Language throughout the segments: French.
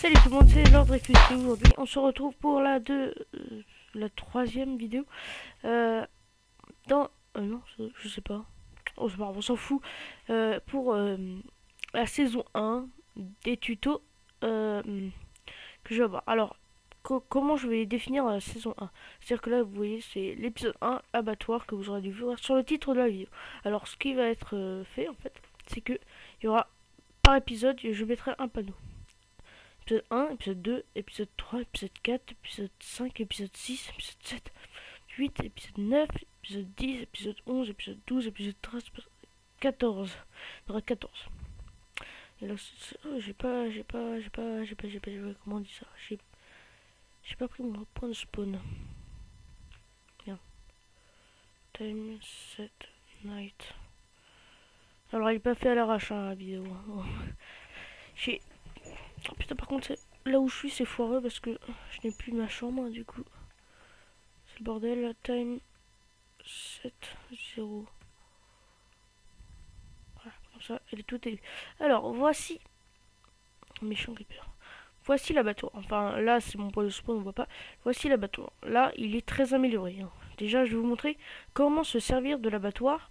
Salut tout le monde, c'est Lord Recus et aujourd'hui on se retrouve pour la troisième vidéo dans... non, je sais pas. Oh, c'est pas grave, on s'en fout. Pour la saison 1 des tutos que je vais avoir. Alors, comment je vais définir la saison 1? C'est-à-dire que là, vous voyez, c'est l'épisode 1, abattoir, que vous aurez dû voir sur le titre de la vidéo. Alors, ce qui va être fait, en fait, c'est que il y aura par épisode, je mettrai un panneau. Épisode 1, épisode 2, épisode 3, épisode 4, épisode 5, épisode 6, épisode 7, 8, épisode 9, épisode 10, épisode 11, épisode 12, épisode 13, 14. Il y en aura 14. Et là, comment on dit ça? J'ai pas pris mon point de spawn. Bien. Time, set, night. Alors, il est pas fait à l'arrache, hein, la vidéo. J'ai... Oh putain, par contre, là où je suis, c'est foireux parce que je n'ai plus ma chambre, du coup. C'est le bordel. Time 7, 0. Voilà, comme ça, elle est toute élue. Alors, voici. Méchant creeper. Voici l'abattoir. Enfin, là, c'est mon point de spawn, on voit pas. Voici l'abattoir. Là, il est très amélioré. Hein. Déjà, je vais vous montrer comment se servir de l'abattoir.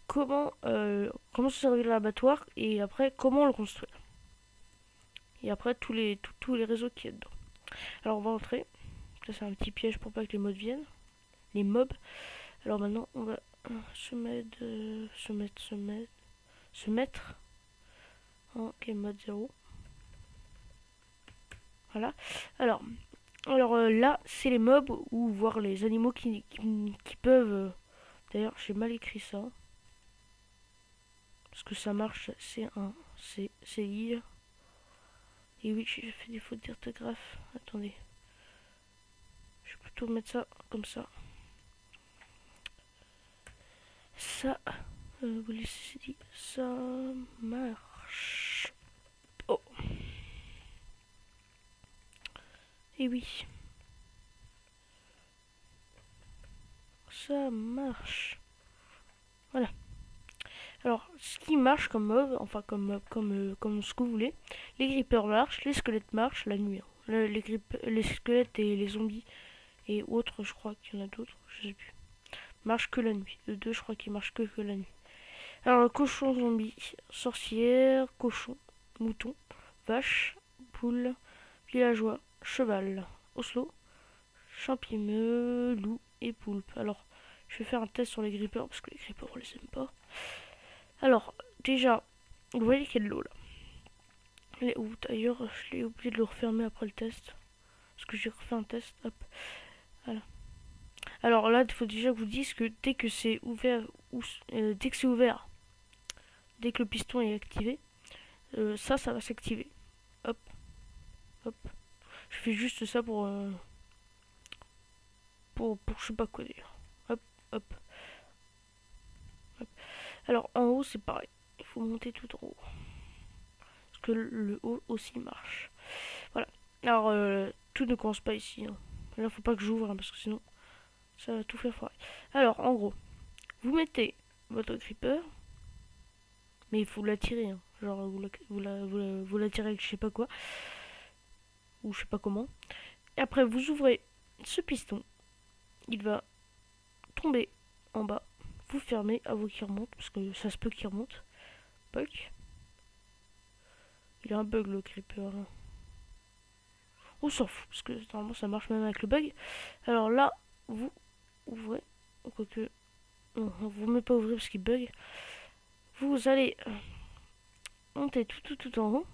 Comment se servir de l'abattoir et après, comment le construire. Et après, tous les réseaux qu'il y a dedans. Alors, on va entrer. Ça, c'est un petit piège pour pas que les mobs viennent. Les mobs. Alors maintenant, on va se mettre en game mode 0. Voilà. Alors là, c'est les mobs ou voir les animaux qui peuvent... D'ailleurs, j'ai mal écrit ça. Parce que ça marche, c'est l'île. Et oui, j'ai fait des fautes d'orthographe. Attendez. Je vais plutôt mettre ça comme ça. Ça, vous laissez dit, ça marche. Oh. Et oui. Ça marche. Voilà. Alors, ce qui marche comme mob, enfin comme ce que vous voulez. Les grippers marchent, les squelettes marchent la nuit. Hein. Les squelettes et les zombies et autres, je crois qu'il y en a d'autres, je sais plus. Marchent que la nuit. Le 2, je crois qu'il marche que la nuit. Alors, cochon, zombie, sorcière, cochon, mouton, vache, poule, villageois, cheval, oslo, champignon, loup et poulpe. Alors, je vais faire un test sur les grippers parce que les grippers on les aime pas. Alors, déjà, vous voyez qu'il y a de l'eau là. Elle est où d'ailleurs? Je l'ai oublié de le refermer après le test. Parce que j'ai refait un test. Hop. Voilà. Alors là, il faut déjà que vous dise que dès que c'est ouvert, dès que le piston est activé, ça va s'activer. Hop. Hop. Je fais juste ça pour je sais pas quoi dire. Hop. Hop. Hop. Alors en haut, c'est pareil. Il faut monter tout en haut. Parce que le haut aussi marche. Voilà. Alors, tout ne commence pas ici. Hein. Là, faut pas que j'ouvre, hein, parce que sinon, ça va tout faire foirer. Alors, en gros, vous mettez votre creeper, mais il faut l'attirer. Hein. Genre, vous l'attirez avec je sais pas quoi, ou je sais pas comment. Et après, vous ouvrez ce piston. Il va tomber en bas. Vous fermez avant qu'il remonte, parce que ça se peut qu'il remonte. Bug. Il a un bug, le creeper, là. On s'en fout, parce que normalement ça marche même avec le bug. Alors là, vous ouvrez, quoique, non, vous ne mettez pas ouvrir parce qu'il bug. Vous allez monter tout en haut.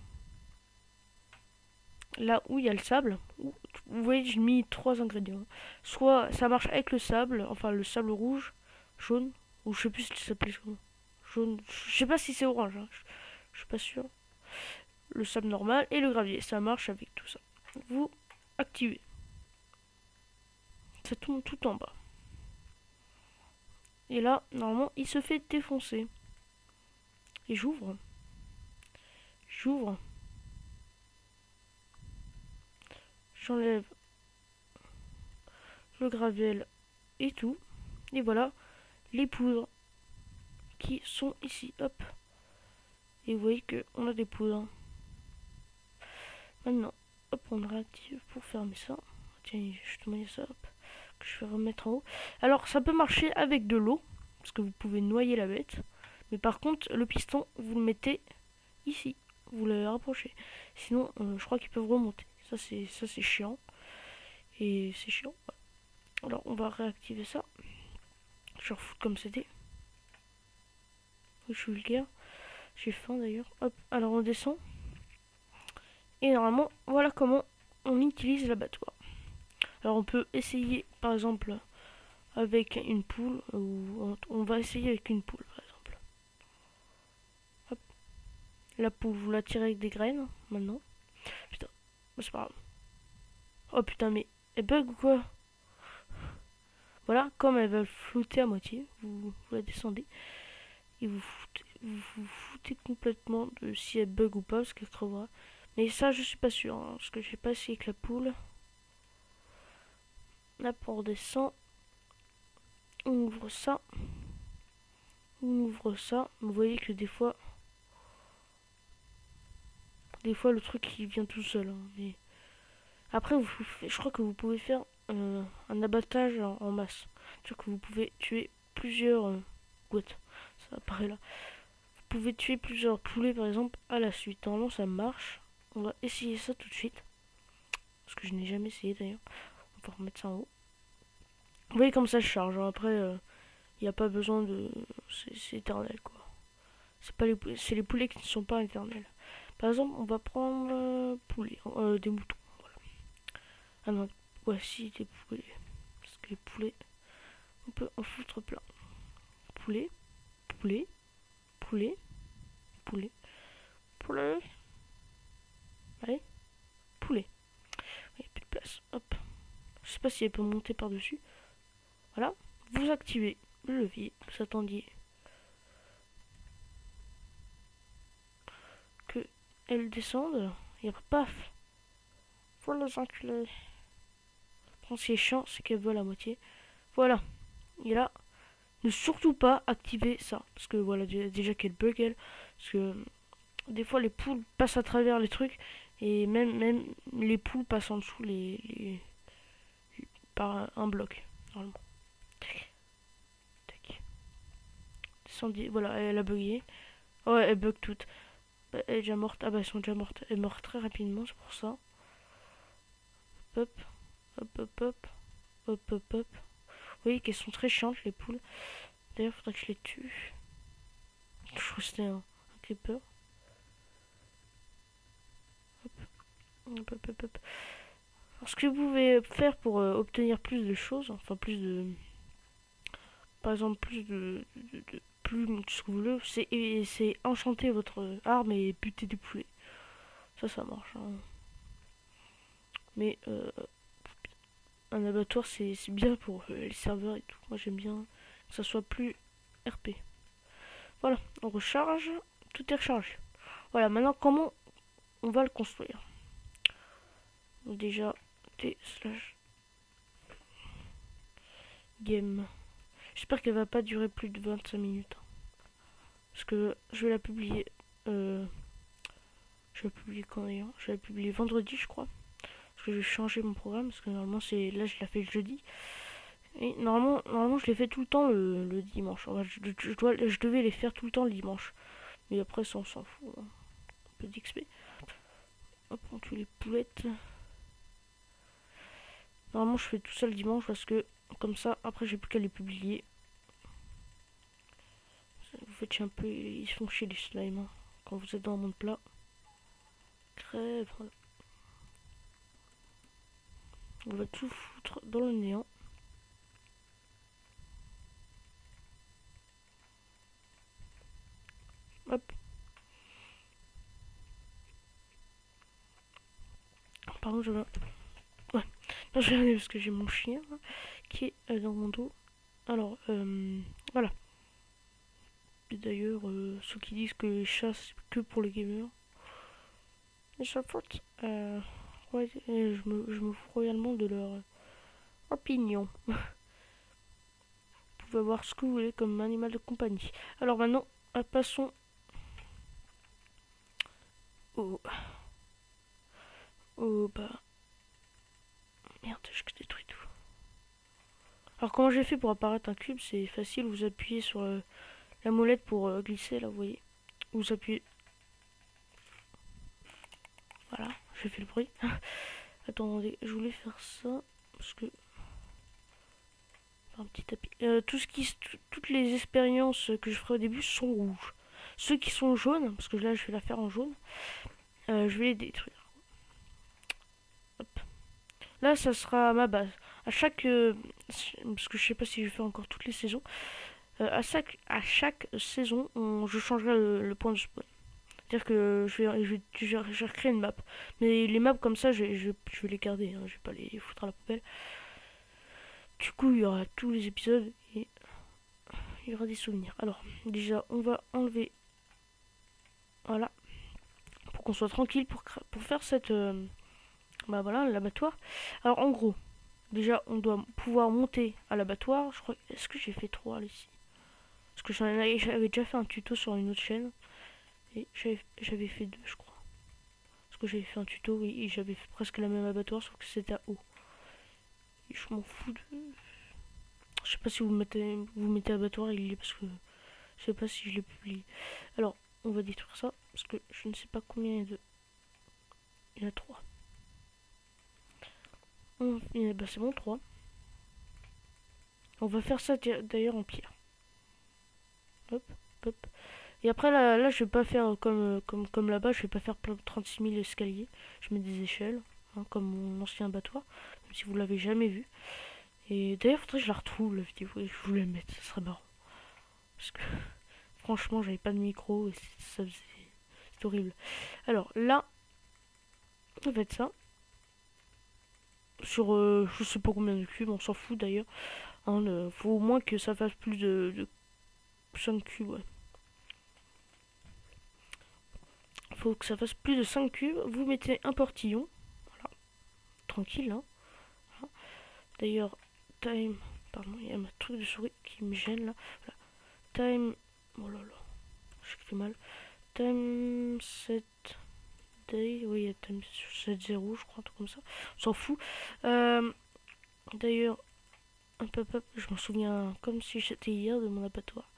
Là où il y a le sable. Vous voyez, j'ai mis 3 ingrédients. Soit ça marche avec le sable, enfin le sable rouge, jaune, ou je sais plus si ça s'appelle jaune. Je sais pas si c'est orange, hein. Je suis pas sûr. Le sable normal et le gravier, ça marche avec tout ça. Vous activez. Ça tombe tout en bas. Et là, normalement, il se fait défoncer. Et j'ouvre. J'enlève le graviel et tout. Et voilà les poudres qui sont ici. Hop. Et vous voyez qu'on a des poudres. Maintenant, hop, on le réactive pour fermer ça. Tiens, je te mets ça, hop, que je vais remettre en haut. Alors, ça peut marcher avec de l'eau, parce que vous pouvez noyer la bête. Mais par contre, le piston, vous le mettez ici. Vous le rapprochez. Sinon, je crois qu'ils peuvent remonter. Ça, c'est chiant. Et c'est chiant. Alors, on va réactiver ça. Je vais refoutre comme c'était. Je suis vulgaire. J'ai faim d'ailleurs. Hop, alors on descend. Et normalement, voilà comment on utilise l'abattoir. Alors on peut essayer par exemple avec une poule, ou on va essayer avec une poule par exemple. Hop. La poule, vous la tirez avec des graines maintenant. Putain, c'est pas grave. Oh putain, mais elle bug ou quoi? Voilà, comme elle va flotter à moitié, vous la descendez et vous foutez complètement de si elle bug ou pas, parce qu'elle crevera. Mais ça, je suis pas sûr, hein, parce que j'ai pas essayé avec la poule. Là, on redescend. On ouvre ça. On ouvre ça. Vous voyez que des fois le truc il vient tout seul. Hein, mais après, je crois que vous pouvez faire un abattage en masse. C'est-à-dire que vous pouvez tuer plusieurs gouttes. Ça apparaît là. Vous pouvez tuer plusieurs poulets par exemple à la suite. Normalement, ça marche. On va essayer ça tout de suite. Parce que je n'ai jamais essayé d'ailleurs. On va remettre ça en haut. Vous voyez comme ça se charge. Hein. Après, il n'y a pas besoin de. C'est éternel quoi. C'est les poulets qui ne sont pas éternels. Par exemple, on va prendre des moutons. Voilà. Ah non, voici des poulets. Parce que les poulets, on peut en foutre plein. Poulet, poulet, poulet, poulet, poulet. Allez, poulet. Il n'y a plus de place. Hop. Je sais pas si elle peut monter par-dessus. Voilà. Vous activez le levier. Vous attendiez que elle descende. Et après, paf. Voilà les enculés. Ce qui est chiant, c'est qu'elle vole à moitié. Voilà. Et là, ne surtout pas activer ça. Parce que voilà, déjà qu'elle bug elle. Parce que des fois les poules passent à travers les trucs. Et même les poules passent en dessous par un bloc. Normalement. Tac. Descendez. Voilà, elle a bugué. Ouais, elle bug toutes. Elle est déjà morte. Ah bah elles sont déjà mortes. Elle meurt très rapidement, c'est pour ça. Hop. Hop hop hop. Hop hop hop. Vous voyez qu'elles sont très chiantes les poules. D'ailleurs, faudrait que je les tue. Je crois que c'était un creeper. Hop. Hop, hop, hop, hop. Alors, ce que vous pouvez faire pour obtenir plus de choses, enfin plus de. Par exemple, plus de plumes, tout ce que vous voulez, c'est enchanter votre arme et buter des poulets. Ça marche. Hein. Mais un abattoir, c'est bien pour les serveurs et tout. Moi, j'aime bien que ça soit plus RP. Voilà, on recharge. Tout est rechargé. Voilà, maintenant, comment on va le construire? Donc déjà, t/game. J'espère qu'elle va pas durer plus de 25 minutes. Parce que je vais la publier. Je vais la publier quand d'ailleurs? Je vais la publier vendredi, je crois. Parce que je vais changer mon programme. Parce que normalement, là, je la fais le jeudi. Et normalement je les fais tout le temps le dimanche. Enfin, je devais les faire tout le temps le dimanche. Mais après, ça, on s'en fout. Hein. Un peu d'XP. Hop, on tue les poulettes. Normalement, je fais tout ça le dimanche parce que, comme ça, après, j'ai plus qu'à les publier. Vous faites chier un peu, ils font chier les slimes. Hein, quand vous êtes dans un monde plat. Crève. Voilà. On va tout foutre dans le néant. Hop. Pardon, je vais. Ouais. Non, je vais aller parce que j'ai mon chien là, qui est dans mon dos. Alors, voilà. Et d'ailleurs, ceux qui disent que les chats c'est que pour les gamers, les chats faute. Ouais, je me fous royalement de leur opinion. Vous pouvez avoir ce que vous voulez comme animal de compagnie. Alors maintenant, passons au Oh bah... Merde, je détruis tout. Alors comment j'ai fait pour apparaître un cube? C'est facile, vous appuyez sur la molette pour glisser, là, vous voyez. Vous appuyez... Voilà, j'ai fait le bruit. Attendez, je voulais faire ça, parce que... Un petit tapis. Toutes les expériences que je ferai au début sont rouges. Ceux qui sont jaunes, parce que là je vais la faire en jaune, je vais les détruire. Hop. Là ça sera ma base. À chaque... parce que je sais pas si je vais faire encore toutes les saisons. À chaque saison, je changerai le point de spawn. C'est-à-dire que je vais recréer une map. Mais les maps comme ça, je vais les garder. Hein, je vais pas les foutre à la poubelle. Du coup, il y aura tous les épisodes et il y aura des souvenirs. Alors, déjà, on va enlever... Voilà. Pour qu'on soit tranquille pour faire cette... bah voilà, l'abattoir. Alors, en gros, déjà, on doit pouvoir monter à l'abattoir. Je crois... Est-ce que j'ai fait 3 ici? Parce que j'avais déjà fait un tuto sur une autre chaîne. Et j'avais fait 2, je crois. Parce que j'avais fait un tuto, oui, et j'avais fait presque la même abattoir, sauf que c'était à haut. Et je m'en fous de... Je sais pas si vous mettez abattoir, il est parce que... Je sais pas si je l'ai publié. Alors, on va détruire ça, parce que je ne sais pas combien il y a de... Il y en a 3. Bah c'est bon, 3. On va faire ça d'ailleurs en pierre. Hop, hop. Et après là je vais pas faire comme là-bas, je vais pas faire 36 000 escaliers. Je mets des échelles, hein, comme mon ancien abattoir, même si vous l'avez jamais vu. Et d'ailleurs faudrait que je la retrouve la vidéo et je voulais la mettre, ça serait marrant. Parce que franchement j'avais pas de micro et ça faisait... C'est horrible. Alors là, on va être ça. Sur je sais pas combien de cubes, on s'en fout d'ailleurs. Hein, faut au moins que ça fasse plus de 5 cubes, ouais. Faut que ça fasse plus de 5 cubes. Vous mettez un portillon. Voilà. Tranquille, hein. Voilà. D'ailleurs, time... Pardon, il y a ma truc de souris qui me gêne, là. Voilà. Time... Oh là là. J'écris mal. Time 7... Day... Oui, il y a time 7-0, je crois, un truc comme ça. On s'en fout. D'ailleurs... Hop, je m'en souviens comme si j'étais hier de mon abattoir.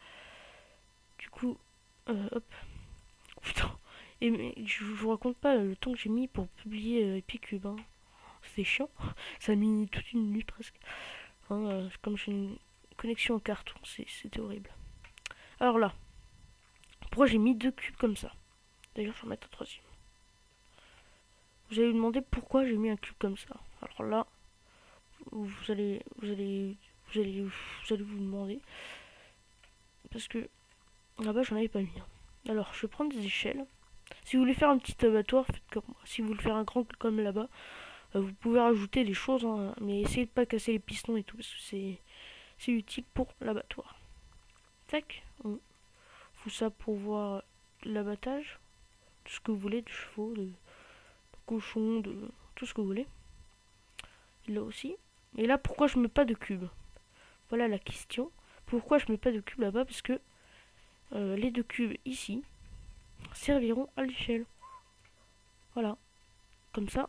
Du coup... hop. Putain. Et mais, je vous raconte pas le temps que j'ai mis pour publier Epicube. Hein. C'était chiant. Ça a mis toute une nuit presque. Hein, comme j'ai une connexion en carton, c'était horrible. Alors là, pourquoi j'ai mis 2 cubes comme ça? D'ailleurs, je vais en mettre un 3e. Vous allez me demander pourquoi j'ai mis un cube comme ça. Alors là, vous allez vous demander. Parce que là-bas, j'en avais pas mis. Alors, je vais prendre des échelles. Si vous voulez faire un petit abattoir, faites comme moi. Si vous voulez faire un grand comme là-bas, vous pouvez rajouter des choses, hein, mais essayez de pas casser les pistons et tout, parce que c'est utile pour l'abattoir. Tac, on fout ça pour voir l'abattage, tout ce que vous voulez, de chevaux, de cochons, de tout ce que vous voulez. Là aussi. Et là, pourquoi je mets pas de cube? Voilà la question. Pourquoi je mets pas de cube là-bas? Parce que les 2 cubes ici serviront à l'échelle. Voilà. Comme ça,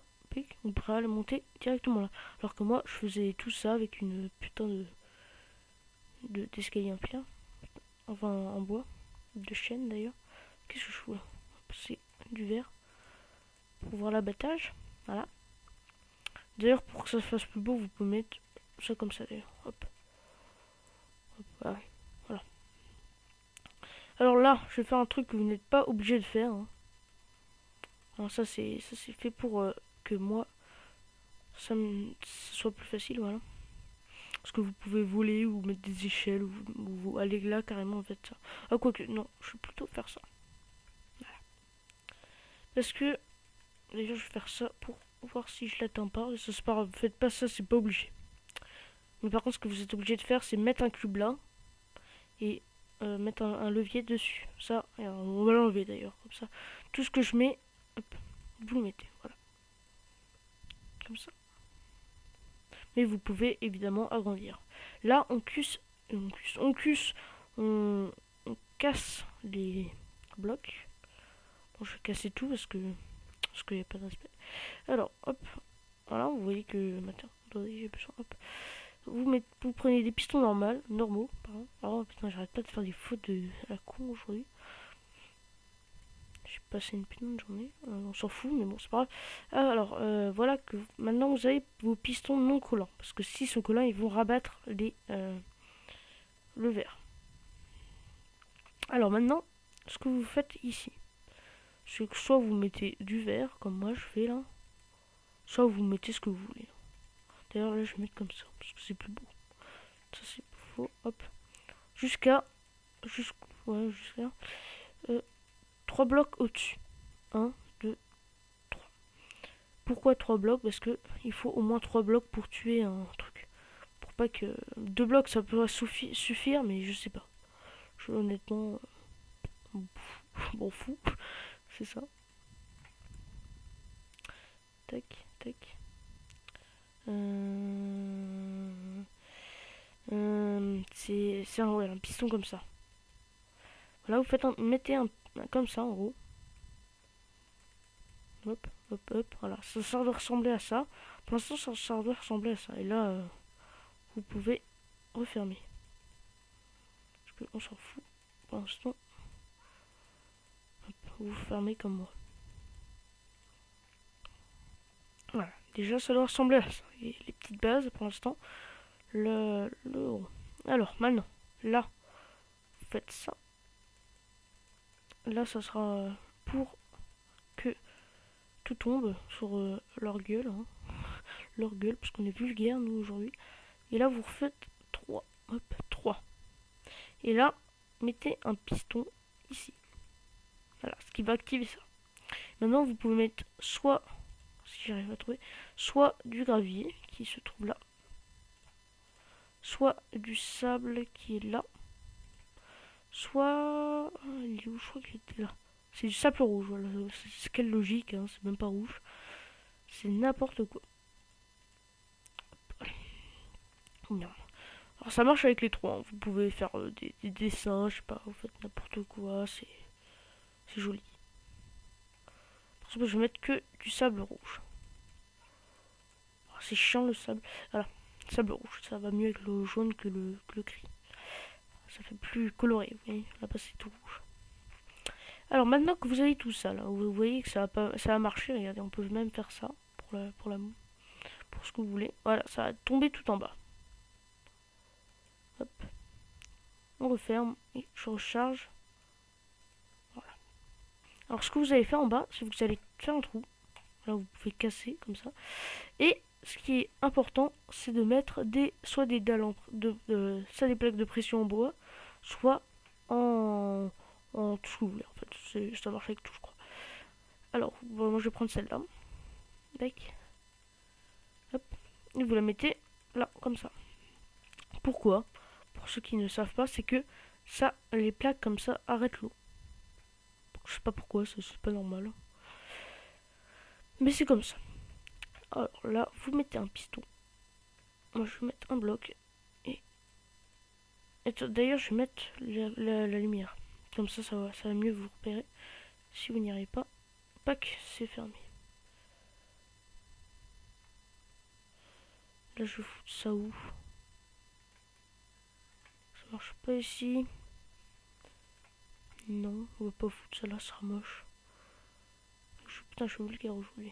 on pourra le monter directement là. Alors que moi, je faisais tout ça avec une putain d'escalier en pierre. Enfin, en bois. De chaîne d'ailleurs. Qu'est-ce que je fous là? C'est du verre. Pour voir l'abattage. Voilà. D'ailleurs, pour que ça se fasse plus beau, vous pouvez mettre ça comme ça d'ailleurs. Hop. Hop, voilà. Alors là, je vais faire un truc que vous n'êtes pas obligé de faire. Hein. Alors ça c'est fait pour que moi ça soit plus facile, voilà. Parce que vous pouvez voler ou mettre des échelles ou aller là carrément en fait ça. Ah quoique, non, je vais plutôt faire ça. Voilà. Parce que déjà je vais faire ça pour voir si je l'atteins pas. Ça c'est pas grave, faites pas ça, c'est pas obligé. Mais par contre ce que vous êtes obligé de faire c'est mettre un cube là et mettre un levier dessus. Ça, on va l'enlever d'ailleurs, comme ça. Tout ce que je mets, hop, vous le mettez, voilà. Comme ça. Mais vous pouvez évidemment agrandir. Là, on casse les blocs. Bon, je vais casser tout parce que parce qu'il n'y a pas de respect. Alors, hop, voilà, vous voyez que maintenant, attendez, j'ai besoin, hop. Vous prenez des pistons normaux, pardon. Oh putain, j'arrête pas de faire des fautes à la con aujourd'hui. J'ai passé une putain de journée, on s'en fout, mais bon, c'est pas grave. Alors, voilà que maintenant vous avez vos pistons non collants, parce que s'ils sont collants, ils vont rabattre le verre. Alors maintenant, ce que vous faites ici, c'est que soit vous mettez du verre, comme moi je fais là, soit vous mettez ce que vous voulez. D'ailleurs là je vais mettre comme ça, parce que c'est plus beau. Ça c'est faux, hop. Jusqu'à 3 blocs au-dessus. 1, 2, 3. Pourquoi 3 blocs? Parce que il faut au moins 3 blocs pour tuer un truc. Pour pas que... 2 blocs ça peut suffire, mais je sais pas. Honnêtement... m'en fous. C'est ça. Tac, tac. C'est un piston comme ça. Voilà, vous faites mettez un comme ça en gros. Hop, hop, hop, voilà. Ça doit ressembler à ça. Pour l'instant, ça doit ressembler à ça. Et là, vous pouvez refermer. Parce qu'on s'en fout. Pour l'instant, vous fermez comme moi. Voilà. Déjà, ça doit ressembler à ça. Et les petites bases, pour l'instant, le haut. Alors, maintenant, là, vous faites ça. Là, ça sera pour que tout tombe sur leur gueule. Hein. Leur gueule, parce qu'on est vulgaire, nous, aujourd'hui. Et là, vous refaites 3. Hop, 3. Et là, mettez un piston ici. Voilà, ce qui va activer ça. Maintenant, vous pouvez mettre soit, si j'arrive à trouver, soit du gravier qui se trouve là, soit du sable qui est là, soit... Il est où? Je crois qu'il était là. C'est du sable rouge, voilà. C'est quelle logique, hein, c'est même pas rouge. C'est n'importe quoi. Non. Alors ça marche avec les trois, hein. Vous pouvez faire des dessins, je sais pas, vous faites n'importe quoi, c'est joli. Pour ça, je vais mettre que du sable rouge. C'est chiant le sable. Voilà, sable rouge, ça va mieux avec le jaune que le gris. Ça fait plus coloré, vous voyez, là-bas c'est tout rouge. Alors maintenant que vous avez tout ça, là, vous voyez que ça a marché, regardez, on peut même faire ça pour ce que vous voulez. Voilà, ça va tomber tout en bas. Hop. On referme et je recharge. Voilà. Alors ce que vous allez faire en bas, c'est que vous allez faire un trou. Là vous pouvez casser comme ça. Et ce qui est important, c'est de mettre soit des dalles ça des plaques de pression en bois, soit en tout ce que vous voulez en fait. Ça marche avec tout je crois. Alors bon, moi je vais prendre celle-là. Tac. Hop. Et vous la mettez là comme ça. Pourquoi? Pour ceux qui ne savent pas, c'est que ça, les plaques comme ça arrêtent l'eau. Je sais pas pourquoi, c'est pas normal. Mais c'est comme ça. Alors là, vous mettez un piston. Moi, je vais mettre un bloc. Et d'ailleurs, je vais mettre la lumière. Comme ça, ça va mieux vous repérer. Si vous n'y arrivez pas, pack, c'est fermé. Là, je vais foutre ça où? Ça marche pas ici. Non, on va pas foutre ça là, ça sera moche. Putain, je suis vulgaire aujourd'hui.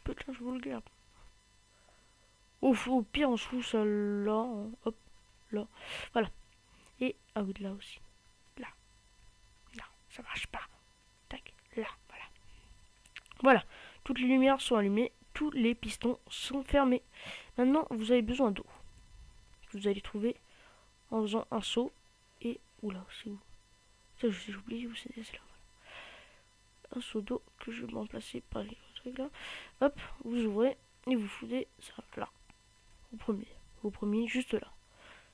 Putain, je suis vulgaire. Au pire, on se fout ça là. Hein. Hop, là. Voilà. Et ah oui, là aussi. Là. Non, ça marche pas. Tac, là, voilà. Voilà. Toutes les lumières sont allumées. Tous les pistons sont fermés. Maintenant, vous avez besoin d'eau. Vous allez trouver en faisant un saut. Et oula, c'est où? Ça, j'ai oublié où c'est là. Voilà. Un seau d'eau que je vais me remplacer par les trucs là. Hop, vous ouvrez et vous foutez ça là. Au premier, juste là.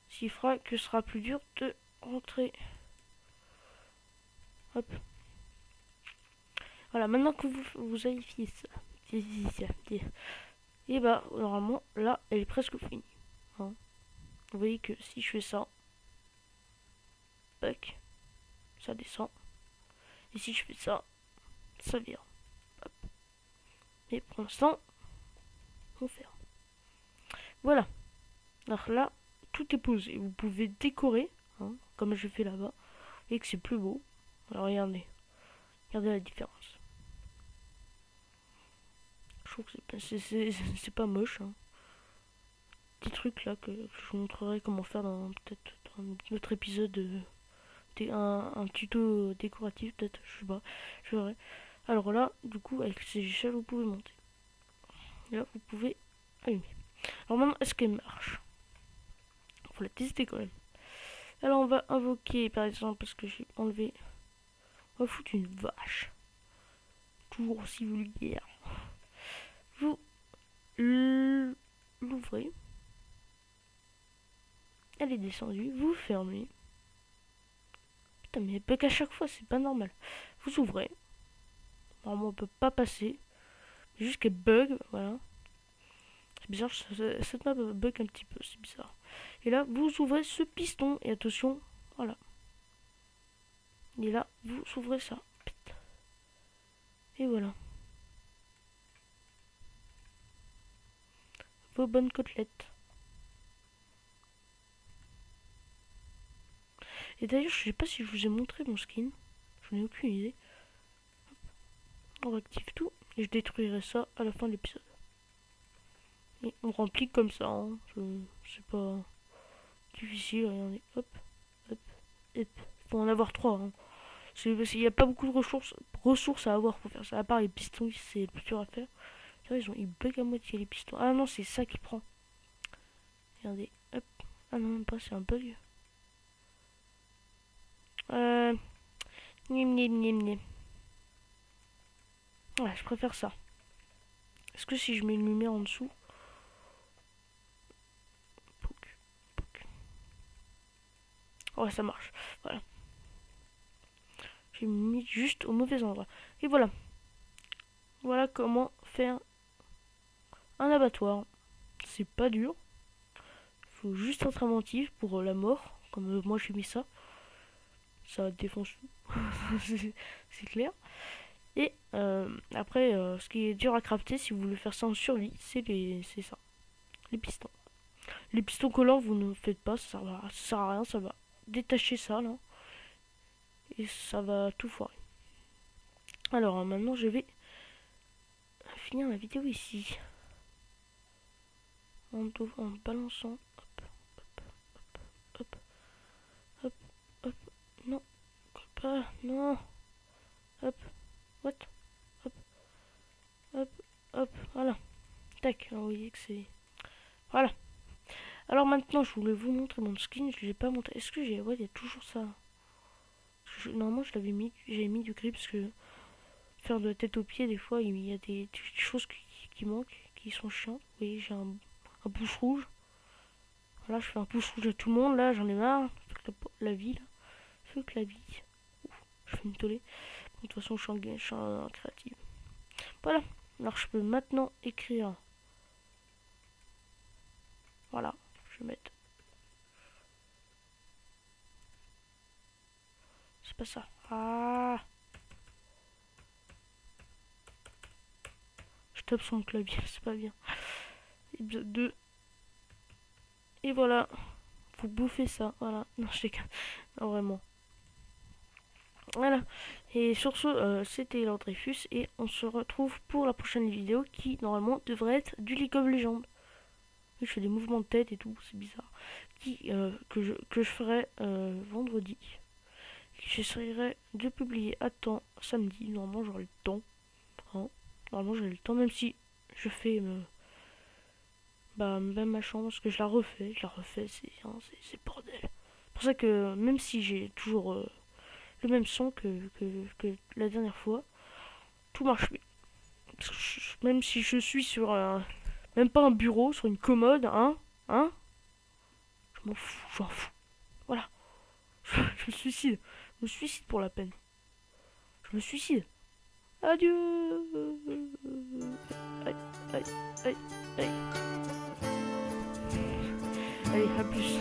Ce qui fera que ce sera plus dur de rentrer. Hop. Voilà, maintenant que vous avez fait ça. Et bah, normalement, là, elle est presque finie. Hein. Vous voyez que si je fais ça, tac, ça descend. Et si je fais ça, ça vient. Hop. Mais pour l'instant, on ferme. Voilà. Alors là, tout est posé. Vous pouvez décorer, hein, comme je fais là-bas, et que c'est plus beau. Alors regardez. Regardez la différence. Je trouve que c'est pas moche. Hein. Petit truc là que je vous montrerai comment faire dans peut-être dans un autre épisode. Un tuto décoratif peut-être. Je sais pas. Je verrai. Alors là, du coup, avec ces échelles, vous pouvez monter. Et là, vous pouvez allumer. Alors maintenant, est-ce qu'elle marche? Faut la tester quand même. Alors on va invoquer par exemple, parce que j'ai enlevé. On va foutre une vache. Toujours aussi vulgaire. Vous l'ouvrez. Elle est descendue. Vous fermez. Putain, mais elle bug à chaque fois, c'est pas normal. Vous ouvrez. Normalement, on peut pas passer. Juste qu'elle bug, voilà. C'est bizarre, cette map bug un petit peu, c'est bizarre. Et là, vous ouvrez ce piston. Et attention, voilà. Et là, vous ouvrez ça. Et voilà. Vos bonnes côtelettes. Et d'ailleurs, je sais pas si je vous ai montré mon skin. J'en ai aucune idée. On réactive tout. Et je détruirai ça à la fin de l'épisode. Et on remplit comme ça. Hein. C'est pas difficile. Regardez. Hop, hop, hop. Faut en avoir 3. Hein. C'est parce qu'il n'y a pas beaucoup de ressources à avoir pour faire ça. À part les pistons, c'est le plus dur à faire. Ils bug à moitié les pistons. Ah non, c'est ça qui prend. Regardez. Hop. Ah non, même pas, c'est un bug. Ouais, je préfère ça. Est-ce que si je mets une lumière en dessous... Ouais, ça marche. Voilà. J'ai mis juste au mauvais endroit. Et voilà. Voilà comment faire un abattoir. C'est pas dur. Il faut juste être inventif pour la mort. Comme moi j'ai mis ça. Ça défonce tout. C'est clair. Et après, ce qui est dur à crafter, si vous voulez faire ça en survie, c'est ça. Les pistons. Les pistons collants, vous ne faites pas. Ça sert à rien. Ça va détacher ça là. Et ça va tout foirer. Alors maintenant je vais finir la vidéo ici. En balançant. Hop, hop, hop, hop, hop, non, pas, non, hop, what, hop, hop, hop, voilà. Tac, alors vous voyez que c'est... Voilà. Alors maintenant je voulais vous montrer mon skin, je l'ai pas montré. Est-ce que j'ai... Ouais, il y a toujours ça. Normalement je l'avais mis, j'avais mis du gris parce que faire de la tête aux pieds, des fois il y a des choses qui manquent, qui sont chiantes. Vous voyez, j'ai un pouce rouge. Voilà, je fais un pouce rouge à tout le monde, là, j'en ai marre. La vie, là. Fuck la vie. Ouf, je fais une tollée. De toute façon, je suis un créatif. Voilà. Alors, je peux maintenant écrire. Voilà. Je vais mettre. C'est pas ça. Ah. Je tape sur mon clavier, c'est pas bien. Épisode 2. Et voilà. Vous bouffez ça. Voilà. Non, je déconne. Non, vraiment. Voilà. Et sur ce, c'était Lord Dreyfus. Et on se retrouve pour la prochaine vidéo qui, normalement, devrait être du League of Legends. Je fais des mouvements de tête et tout, c'est bizarre. Que je ferai vendredi. J'essaierai de publier à temps samedi. Normalement, j'aurai le temps. Hein. Normalement, j'aurai le temps, même si je fais même ma chambre, parce que je la refais, c'est bordel. C'est pour ça que même si j'ai toujours le même son que la dernière fois, tout marche bien. Même si je suis sur même pas un bureau, sur une commode, hein, je m'en fous, j'en fous. Voilà. Je me suicide. Je me suicide pour la peine. Je me suicide. Adieu. Aïe, aïe, aïe, aïe. Allez, à plus.